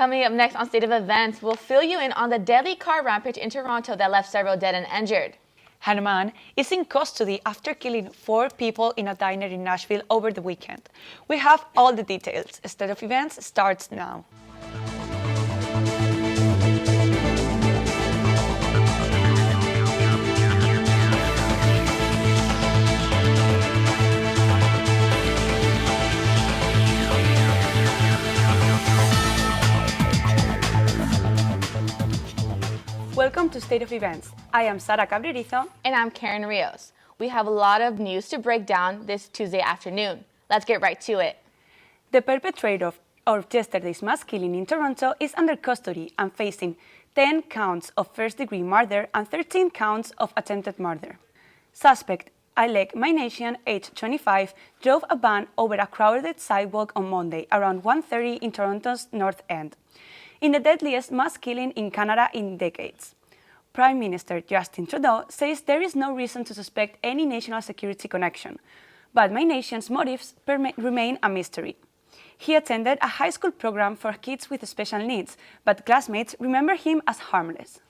Coming up next on State of Events, we'll fill you in on the deadly car rampage in Toronto that left several dead and injured. Hanuman is in custody after killing 4 people in a diner in Nashville over the weekend. We have all the details. State of Events starts now. Welcome to State of Events. I am Sara Cabrerizo. And I'm Karen Rios. We have a lot of news to break down this Tuesday afternoon. Let's get right to it. The perpetrator of yesterday's mass killing in Toronto is under custody and facing 10 counts of first-degree murder and 13 counts of attempted murder. Suspect Alec Maynesian, age 25, drove a van over a crowded sidewalk on Monday around 1:30 in Toronto's North End, in the deadliest mass killing in Canada in decades. Prime Minister Justin Trudeau says there is no reason to suspect any national security connection, but Maynesian's motives remain a mystery. He attended a high school program for kids with special needs, but classmates remember him as harmless.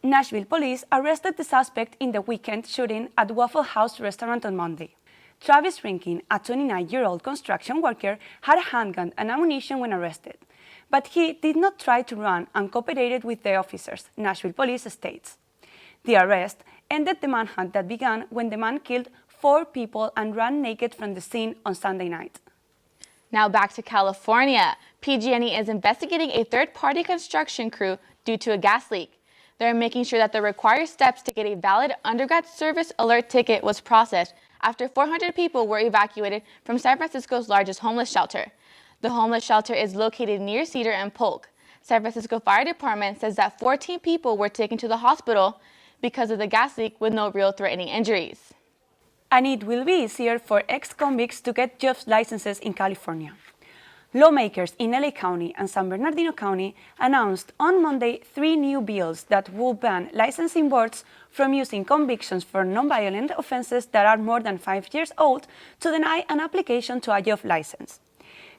Nashville police arrested the suspect in the weekend shooting at Waffle House restaurant on Monday. Travis Rinkin, a 29-year-old construction worker, had a handgun and ammunition when arrested, but he did not try to run and cooperated with the officers, Nashville police states. The arrest ended the manhunt that began when the man killed 4 people and ran naked from the scene on Sunday night. Now back to California. PG&E is investigating a third-party construction crew due to a gas leak. They're making sure that the required steps to get a valid undergrad service alert ticket was processed after 400 people were evacuated from San Francisco's largest homeless shelter. The homeless shelter is located near Cedar and Polk. San Francisco Fire Department says that 14 people were taken to the hospital because of the gas leak with no real threatening injuries. And it will be easier for ex-convicts to get job licenses in California. Lawmakers in LA County and San Bernardino County announced on Monday 3 new bills that will ban licensing boards from using convictions for nonviolent offenses that are more than 5 years old to deny an application to a job license.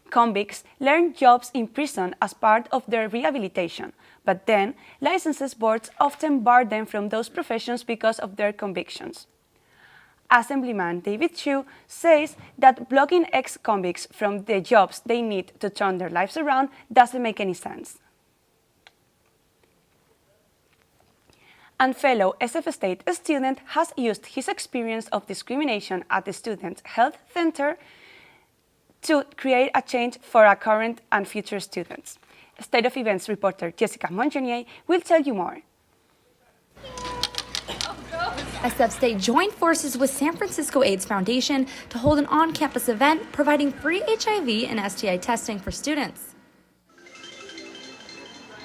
Convicts learn jobs in prison as part of their rehabilitation, but then licenses boards often bar them from those professions because of their convictions. Assemblyman David Chu says that blocking ex-convicts from the jobs they need to turn their lives around doesn't make any sense. And fellow SF State student has used his experience of discrimination at the Student Health Center to create a change for our current and future students. State of Events reporter Jessica Montagnier will tell you more. SF State joined forces with San Francisco AIDS Foundation to hold an on-campus event providing free HIV and STI testing for students.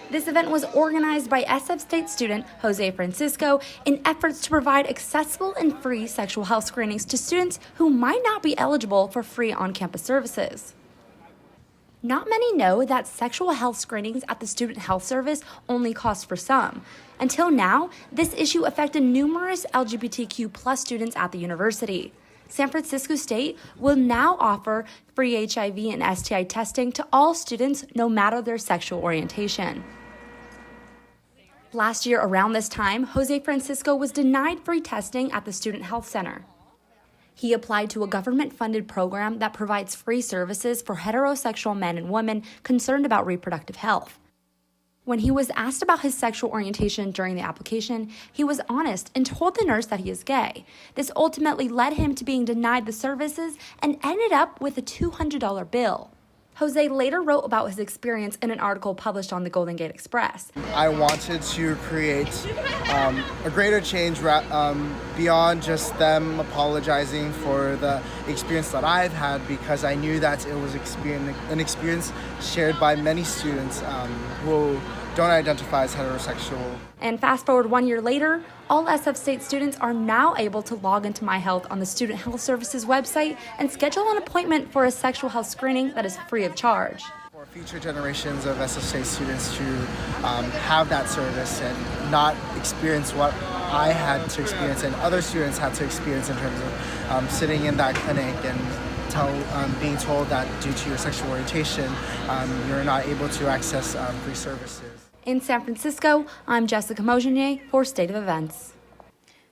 This event was organized by SF State student Jose Francisco in efforts to provide accessible and free sexual health screenings to students who might not be eligible for free on-campus services. Not many know that sexual health screenings at the Student Health Service only cost for some. Until now, this issue affected numerous LGBTQ+ students at the university. San Francisco State will now offer free HIV and STI testing to all students, no matter their sexual orientation. Last year, around this time, Jose Francisco was denied free testing at the Student Health Center. He applied to a government-funded program that provides free services for heterosexual men and women concerned about reproductive health. When he was asked about his sexual orientation during the application, he was honest and told the nurse that he is gay. This ultimately led him to being denied the services and ended up with a $200 bill. Jose later wrote about his experience in an article published on the Golden Gate Express. I wanted to create a greater change beyond just them apologizing for the experience that I've had, because I knew that it was an experience shared by many students who don't identify as heterosexual. And fast forward 1 year later, all SF State students are now able to log into My Health on the Student Health Services website and schedule an appointment for a sexual health screening that is free of charge. For future generations of SF State students to have that service and not experience what I had to experience and other students had to experience in terms of sitting in that clinic and being told that due to your sexual orientation, you're not able to access free services. In San Francisco, I'm Jessica Mojinier for State of Events.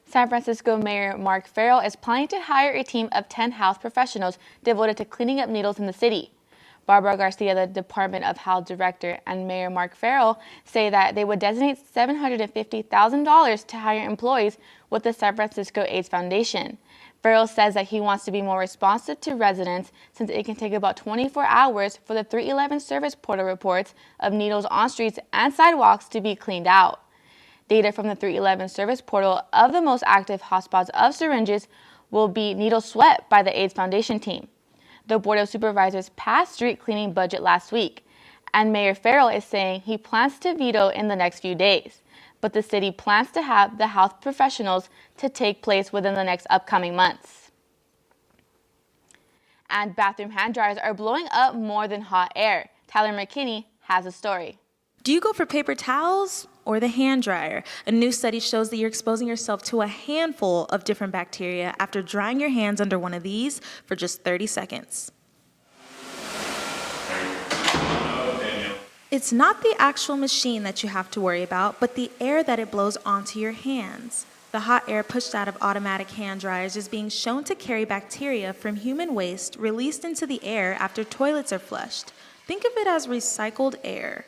San Francisco Mayor Mark Farrell is planning to hire a team of 10 health professionals devoted to cleaning up needles in the city. Barbara Garcia, the Department of Health Director, and Mayor Mark Farrell say that they would designate $750,000 to hire employees with the San Francisco AIDS Foundation. Farrell says that he wants to be more responsive to residents since it can take about 24 hours for the 311 service portal reports of needles on streets and sidewalks to be cleaned out. Data from the 311 service portal of the most active hotspots of syringes will be needle swept by the AIDS Foundation team. The Board of Supervisors passed street cleaning budget last week, and Mayor Farrell is saying he plans to veto in the next few days. But the city plans to have the health professionals to take place within the next upcoming months. And bathroom hand dryers are blowing up more than hot air. Tyler McKinney has a story. Do you go for paper towels or the hand dryer? A new study shows that you're exposing yourself to a handful of different bacteria after drying your hands under one of these for just 30 seconds. It's not the actual machine that you have to worry about, but the air that it blows onto your hands. The hot air pushed out of automatic hand dryers is being shown to carry bacteria from human waste released into the air after toilets are flushed. Think of it as recycled air.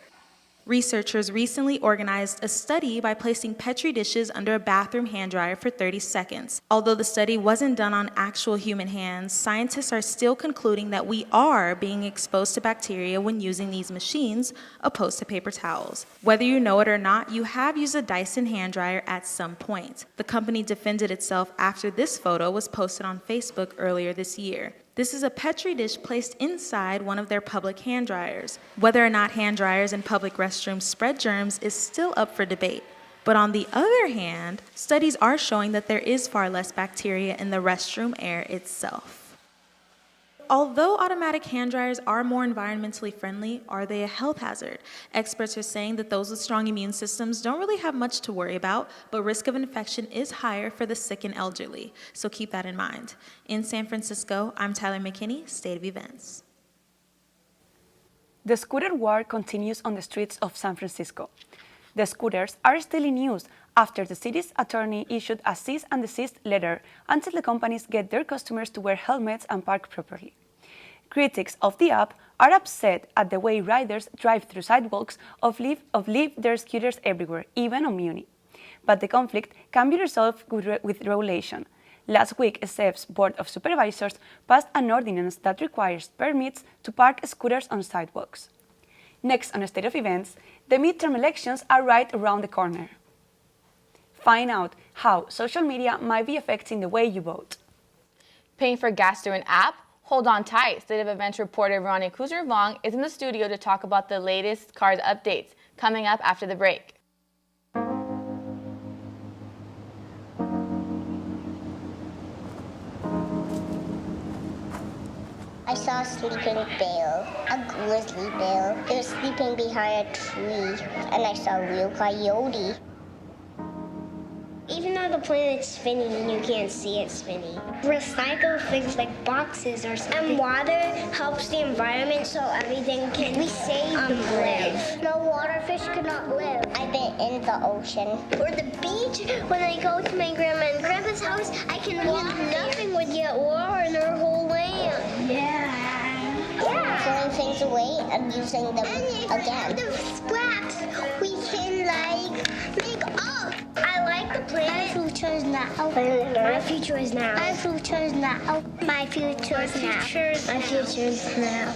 Researchers recently organized a study by placing Petri dishes under a bathroom hand dryer for 30 seconds. Although the study wasn't done on actual human hands, scientists are still concluding that we are being exposed to bacteria when using these machines, opposed to paper towels. Whether you know it or not, you have used a Dyson hand dryer at some point. The company defended itself after this photo was posted on Facebook earlier this year. This is a Petri dish placed inside one of their public hand dryers. Whether or not hand dryers in public restrooms spread germs is still up for debate. But on the other hand, studies are showing that there is far less bacteria in the restroom air itself. Although automatic hand dryers are more environmentally friendly, are they a health hazard? Experts are saying that those with strong immune systems don't really have much to worry about, but risk of infection is higher for the sick and elderly, so keep that in mind. In San Francisco, I'm Tyler McKinney, State of Events. The scooter war continues on the streets of San Francisco. The scooters are still in use after the city's attorney issued a cease and desist letter until the companies get their customers to wear helmets and park properly. Critics of the app are upset at the way riders drive through sidewalks or leave their scooters everywhere, even on Muni. But the conflict can be resolved with regulation. Last week, SF's Board of Supervisors passed an ordinance that requires permits to park scooters on sidewalks. Next on State of Events, the midterm elections are right around the corner. Find out how social media might be affecting the way you vote. Paying for gas through an app? Hold on tight. State of Events reporter Ronnie Kuzner-Vong is in the studio to talk about the latest cars updates, coming up after the break. I saw a sleeping bear, a grizzly bear. It was sleeping behind a tree, and I saw a real coyote. Even though the planet's spinning, you can't see it spinning. Recycle things like boxes or something. And water helps the environment so everything can live. No water fish cannot live. I've been in the ocean. Or the beach. When I go to my grandma and grandpa's house, I can walk. Nothing would get water in our whole land. Yeah. Throwing things away and using them again. The scraps we can make up. I like the planet. My future is now. My future is now. My future is now. My future is now. My future is now.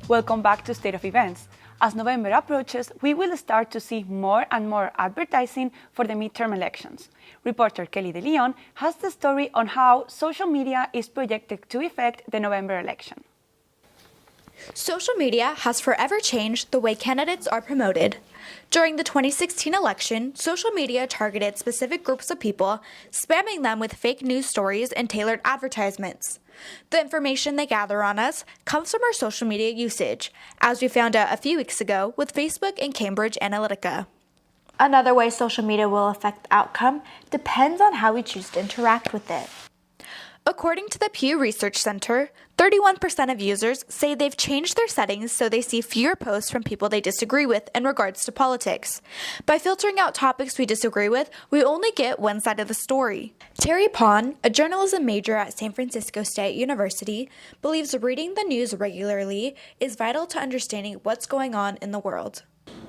Welcome back to State of Events. As November approaches, we will start to see more and more advertising for the midterm elections. Reporter Kelly De Leon has the story on how social media is projected to affect the November election. Social media has forever changed the way candidates are promoted. During the 2016 election, social media targeted specific groups of people, spamming them with fake news stories and tailored advertisements. The information they gather on us comes from our social media usage, as we found out a few weeks ago with Facebook and Cambridge Analytica. Another way social media will affect the outcome depends on how we choose to interact with it. According to the Pew Research Center, 31% of users say they've changed their settings so they see fewer posts from people they disagree with in regards to politics. By filtering out topics we disagree with, we only get one side of the story. Terry Pond, a journalism major at San Francisco State University, believes reading the news regularly is vital to understanding what's going on in the world.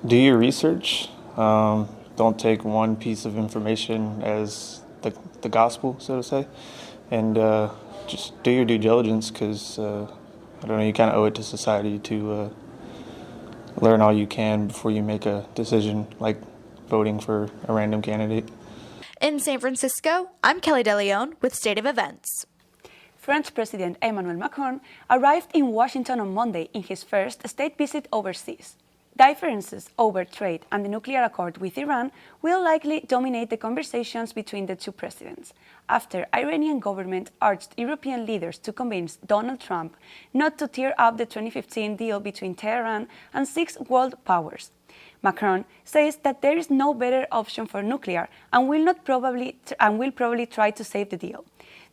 Do your research. Don't take one piece of information as the gospel, so to say. And just do your due diligence because, I don't know, you kind of owe it to society to learn all you can before you make a decision, like voting for a random candidate. In San Francisco, I'm Kelly DeLeon with State of Events. French President Emmanuel Macron arrived in Washington on Monday in his first state visit overseas. Differences over trade and the nuclear accord with Iran will likely dominate the conversations between the two presidents, after Iranian government urged European leaders to convince Donald Trump not to tear up the 2015 deal between Tehran and 6 world powers. Macron says that there is no better option for nuclear and will probably try to save the deal,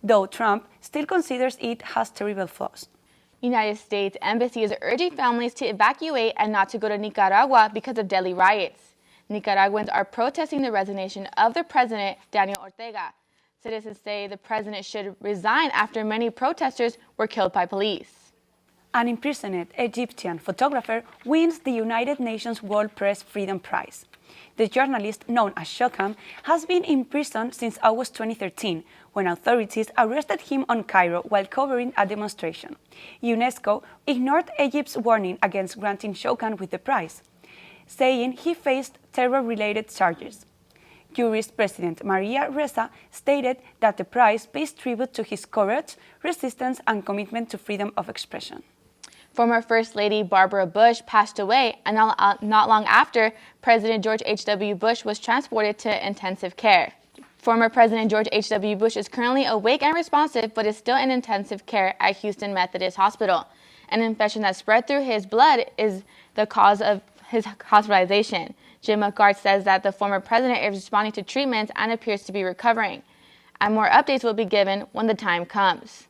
though Trump still considers it has terrible flaws. United States Embassy is urging families to evacuate and not to go to Nicaragua because of deadly riots. Nicaraguans are protesting the resignation of the president, Daniel Ortega. Citizens say the president should resign after many protesters were killed by police. An imprisoned Egyptian photographer wins the United Nations World Press Freedom Prize. The journalist, known as Show9, has been in prison since August 2013, when authorities arrested him on Cairo while covering a demonstration. UNESCO ignored Egypt's warning against granting Show9 with the prize, saying he faced terror-related charges. Jury's President Maria Ressa stated that the prize pays tribute to his courage, resistance, and commitment to freedom of expression. Former First Lady Barbara Bush passed away, and not long after, President George H.W. Bush was transported to intensive care. Former President George H.W. Bush is currently awake and responsive, but is still in intensive care at Houston Methodist Hospital. An infection that spread through his blood is the cause of his hospitalization. Jim McGarth says that the former president is responding to treatments and appears to be recovering. And more updates will be given when the time comes.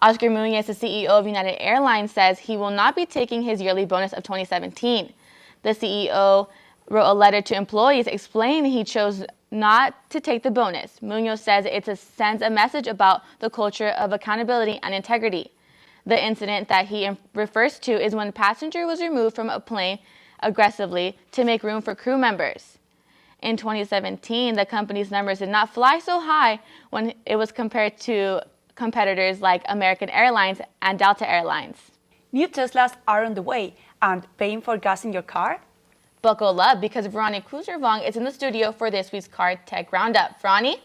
Oscar Munoz, the CEO of United Airlines, says he will not be taking his yearly bonus of 2017. The CEO wrote a letter to employees explaining he chose not to take the bonus. Munoz says it sends a message about the culture of accountability and integrity. The incident that he refers to is when a passenger was removed from a plane aggressively to make room for crew members. In 2017, the company's numbers did not fly so high when it was compared to competitors like American Airlines and Delta Airlines. New Teslas are on the way, and paying for gas in your car? Buckle up because Ronnie Kuzervong is in the studio for this week's Car Tech Roundup. Ronnie?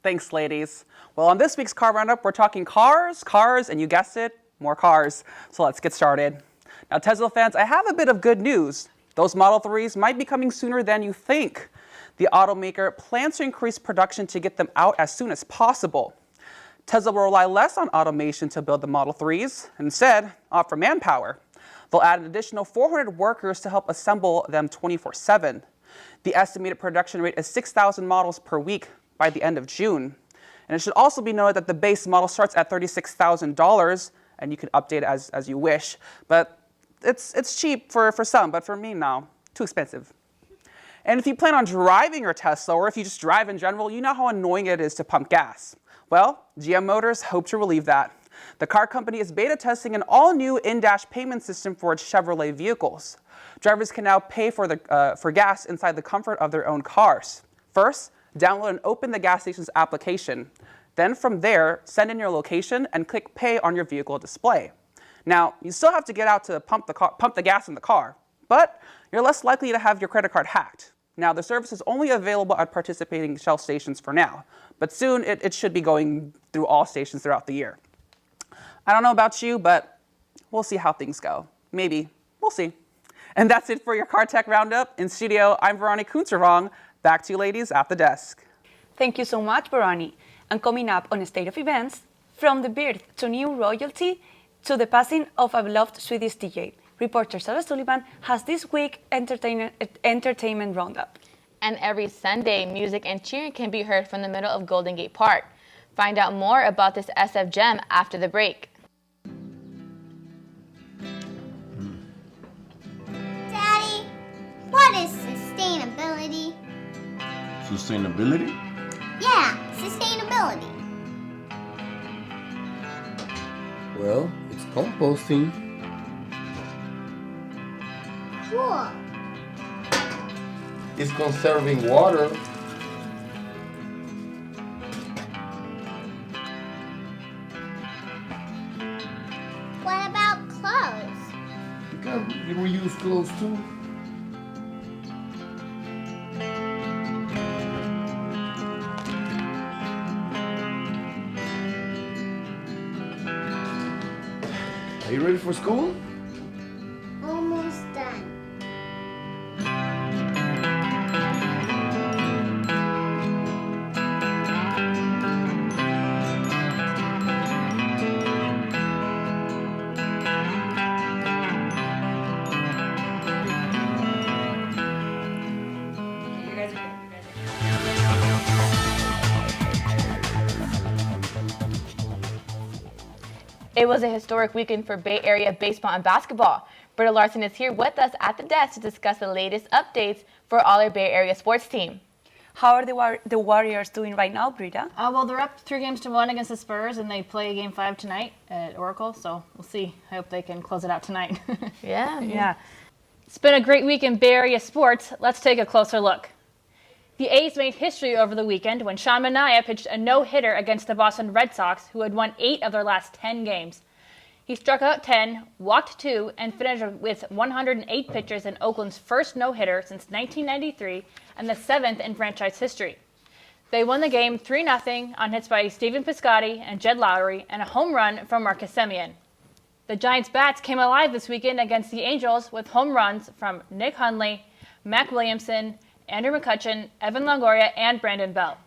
Thanks, ladies. Well, on this week's Car Roundup, we're talking cars, and you guessed it, more cars. So let's get started. Now, Tesla fans, I have a bit of good news. Those Model 3s might be coming sooner than you think. The automaker plans to increase production to get them out as soon as possible. Tesla will rely less on automation to build the Model 3s, and instead opt for manpower. They'll add an additional 400 workers to help assemble them 24/7. The estimated production rate is 6,000 models per week by the end of June. And it should also be noted that the base model starts at $36,000, and you can update it as you wish. But it's cheap for some, but for me now, too expensive. And if you plan on driving your Tesla, or if you just drive in general, you know how annoying it is to pump gas. Well, GM Motors hope to relieve that. The car company is beta testing an all-new in-dash payment system for its Chevrolet vehicles. Drivers can now pay for gas inside the comfort of their own cars. First, download and open the gas station's application. Then from there, send in your location and click pay on your vehicle display. Now, you still have to get out to pump the gas in the car, but you're less likely to have your credit card hacked. Now, the service is only available at participating Shell stations for now, but soon it should be going through all stations throughout the year. I don't know about you, but we'll see how things go. Maybe. We'll see. And that's it for your Car Tech Roundup. In studio, I'm Veronica Kunzervong. Back to you ladies at the desk. Thank you so much, Barani. And coming up on a State of Events, from the birth to new royalty to the passing of a beloved Swedish DJ, reporter Sarah Sullivan has this week entertainment roundup. And every Sunday, music and cheering can be heard from the middle of Golden Gate Park. Find out more about this SF gem after the break. Daddy, what is sustainability? Sustainability? Yeah, sustainability. Well, it's composting. Cool. It's conserving water. What about clothes? Because we reuse clothes too. Are you ready for school? Almost done. It was a historic weekend for Bay Area baseball and basketball. Britta Larson is here with us at the desk to discuss the latest updates for all our Bay Area sports team. How are the Warriors doing right now, Britta? Well, they're up 3-1 against the Spurs, and they play Game 5 tonight at Oracle, so we'll see. I hope they can close it out tonight. Yeah. It's been a great week in Bay Area sports. Let's take a closer look. The A's made history over the weekend when Sean Manaea pitched a no-hitter against the Boston Red Sox, who had won 8 of their last 10 games. He struck out 10, walked 2, and finished with 108 pitches in Oakland's first no-hitter since 1993 and the 7th in franchise history. They won the game 3-0 on hits by Stephen Piscotty and Jed Lowry and a home run from Marcus Semien. The Giants' bats came alive this weekend against the Angels with home runs from Nick Hundley, Mac Williamson, Andrew McCutchen, Evan Longoria, and Brandon Belt.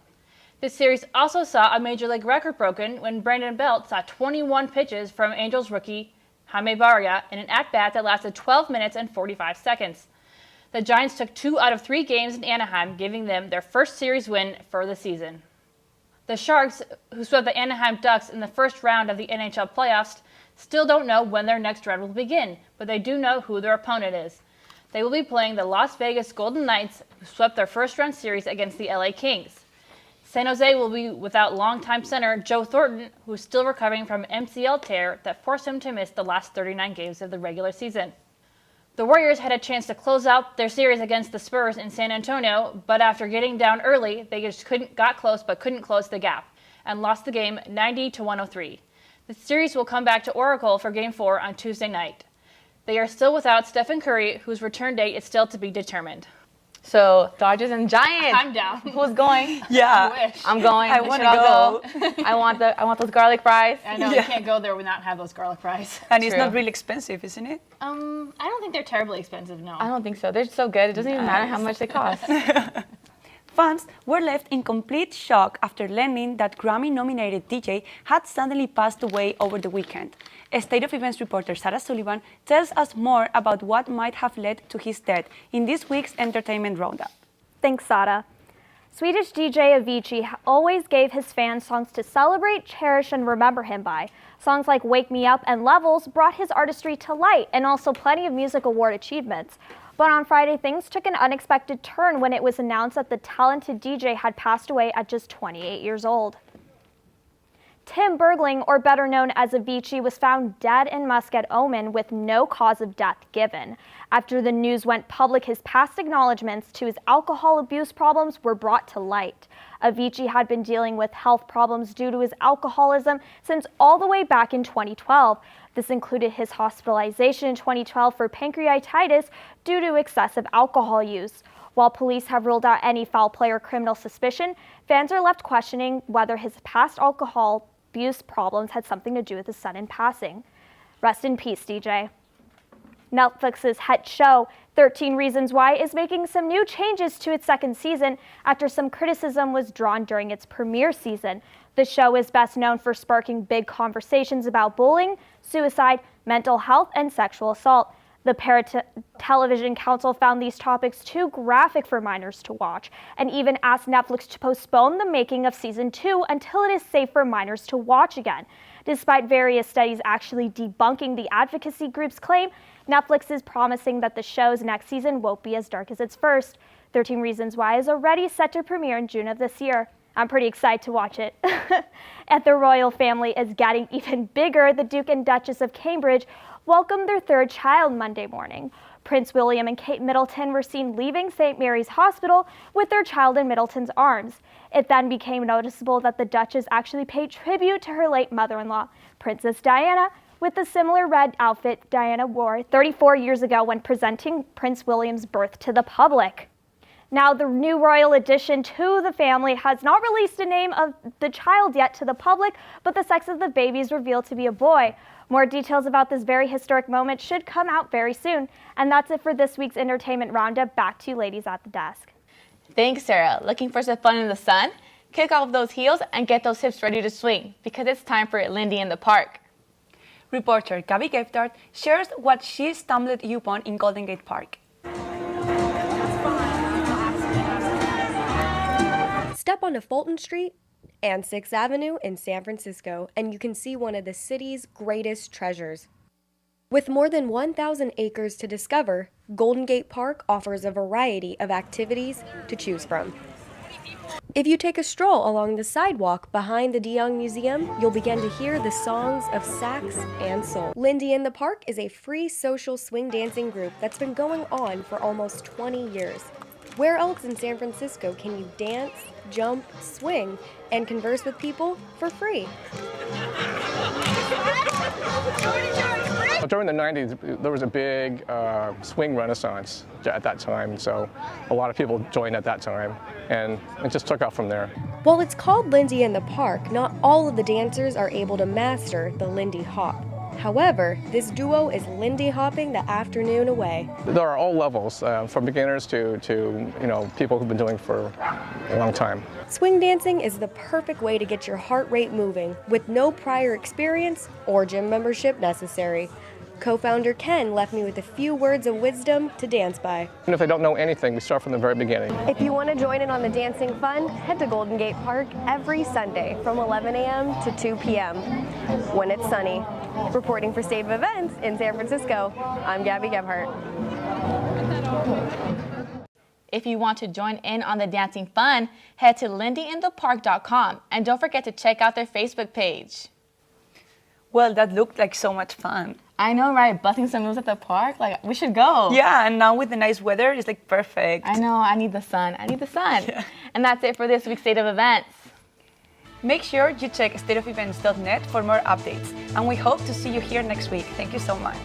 This series also saw a major league record broken when Brandon Belt saw 21 pitches from Angels rookie Jaime Barria in an at-bat that lasted 12 minutes and 45 seconds. The Giants took 2 out of 3 games in Anaheim, giving them their first series win for the season. The Sharks, who swept the Anaheim Ducks in the first round of the NHL playoffs, still don't know when their next round will begin, but they do know who their opponent is. They will be playing the Las Vegas Golden Knights, who swept their first-round series against the LA Kings. San Jose will be without longtime center Joe Thornton, who is still recovering from MCL tear that forced him to miss the last 39 games of the regular season. The Warriors had a chance to close out their series against the Spurs in San Antonio, but after getting down early, they just got close but couldn't close the gap and lost the game 90-103. The series will come back to Oracle for Game 4 on Tuesday night. They are still without Stephen Curry, whose return date is still to be determined. So, Dodgers and Giants. I'm down. Who's going? Yeah. I wish. I'm going. I We want should to all go. I want those garlic fries. I know, Yeah. you can't go there without have those garlic fries. And it's True. not really expensive, isn't it? I don't think they're terribly expensive, no. I don't think so. They're so good. It doesn't even matter how much they cost. Fans were left in complete shock after learning that Grammy-nominated DJ had suddenly passed away over the weekend. A State of Events reporter Sarah Sullivan tells us more about what might have led to his death in this week's entertainment roundup. Thanks, Sada. Swedish DJ Avicii always gave his fans songs to celebrate, cherish, and remember him by. Songs like Wake Me Up and Levels brought his artistry to light and also plenty of music award achievements. But on Friday, things took an unexpected turn when it was announced that the talented DJ had passed away at just 28 years old. Tim Bergling, or better known as Avicii, was found dead in Muscat, Oman with no cause of death given. After the news went public, his past acknowledgments to his alcohol abuse problems were brought to light. Avicii had been dealing with health problems due to his alcoholism since all the way back in 2012. This included his hospitalization in 2012 for pancreatitis due to excessive alcohol use. While police have ruled out any foul play or criminal suspicion, fans are left questioning whether his past alcohol abuse problems had something to do with his sudden passing. Rest in peace, DJ. Netflix's hit show, 13 Reasons Why, is making some new changes to its second season after some criticism was drawn during its premiere season. The show is best known for sparking big conversations about bullying, suicide, mental health, and sexual assault. The Television Council found these topics too graphic for minors to watch and even asked Netflix to postpone the making of season 2 until it is safe for minors to watch again. Despite various studies actually debunking the advocacy group's claim, Netflix is promising that the show's next season won't be as dark as its first. 13 Reasons Why is already set to premiere in June of this year. I'm pretty excited to watch it. And the royal family is getting even bigger. The Duke and Duchess of Cambridge welcomed their third child Monday morning. Prince William and Kate Middleton were seen leaving St. Mary's Hospital with their child in Middleton's arms. It then became noticeable that the Duchess actually paid tribute to her late mother-in-law, Princess Diana, with the similar red outfit Diana wore 34 years ago when presenting Prince William's birth to the public. Now, the new royal addition to the family has not released a name of the child yet to the public, but the sex of the baby is revealed to be a boy. More details about this very historic moment should come out very soon. And that's it for this week's Entertainment Roundup. Back to you ladies at the desk. Thanks, Sarah. Looking for some fun in the sun? Kick off those heels and get those hips ready to swing, because it's time for Lindy in the Park. Reporter Gabby Gephardt shares what she stumbled upon in Golden Gate Park. Step onto Fulton Street and 6th Avenue in San Francisco, and you can see one of the city's greatest treasures. With more than 1,000 acres to discover, Golden Gate Park offers a variety of activities to choose from. If you take a stroll along the sidewalk behind the De Young Museum, you'll begin to hear the songs of sax and soul. Lindy in the Park is a free social swing dancing group that's been going on for almost 20 years. Where else in San Francisco can you dance, jump, swing, and converse with people for free? During the 90s, there was a big swing renaissance at that time, so a lot of people joined at that time, and it just took off from there. While it's called Lindy in the Park, not all of the dancers are able to master the Lindy Hop. However, this duo is Lindy hopping the afternoon away. There are all levels, from beginners to people who've been doing it for a long time. Swing dancing is the perfect way to get your heart rate moving with no prior experience or gym membership necessary. Co-founder Ken left me with a few words of wisdom to dance by. And if they don't know anything, we start from the very beginning. If you want to join in on the dancing fun, head to Golden Gate Park every Sunday from 11 a.m. to 2 p.m. when it's sunny. Reporting for State of Events in San Francisco, I'm Gabby Gephardt. If you want to join in on the dancing fun, head to lindyinthepark.com and don't forget to check out their Facebook page. Well, that looked like so much fun. I know, right? Busting some moves at the park. Like, we should go. Yeah, and now with the nice weather, it's like perfect. I know. I need the sun. I need the sun. Yeah. And that's it for this week's State of Events. Make sure you check stateofevents.net for more updates. And we hope to see you here next week. Thank you so much.